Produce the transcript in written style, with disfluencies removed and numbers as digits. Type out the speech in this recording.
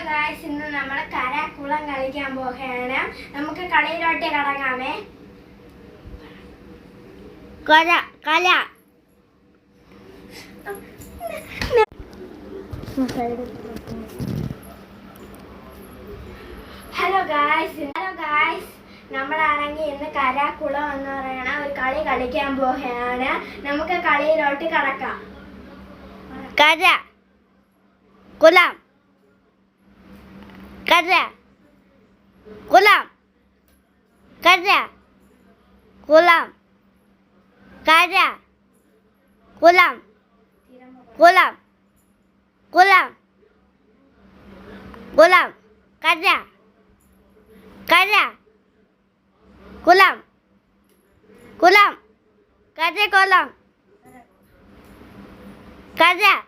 Guys, ഇന്ന് നമ്മൾ കരാക്കുളം കളിക്കാൻ പോവുകയാണ്. നമുക്ക് കളിയിലോട്ട് കടങ്ങാമേ. ഹലോ ഗായ്സ്, നമ്മളാണെങ്കിൽ ഇന്ന് കരാക്കുളം എന്ന് പറയണ ഒരു കളി കളിക്കാൻ പോവുകയാണ്. നമുക്ക് കളിയിലോട്ട് കടക്കാം. കുളം കുളം കുളം കുളം കുളം കുളം കുളം കുളം കുളം കുളം കുളം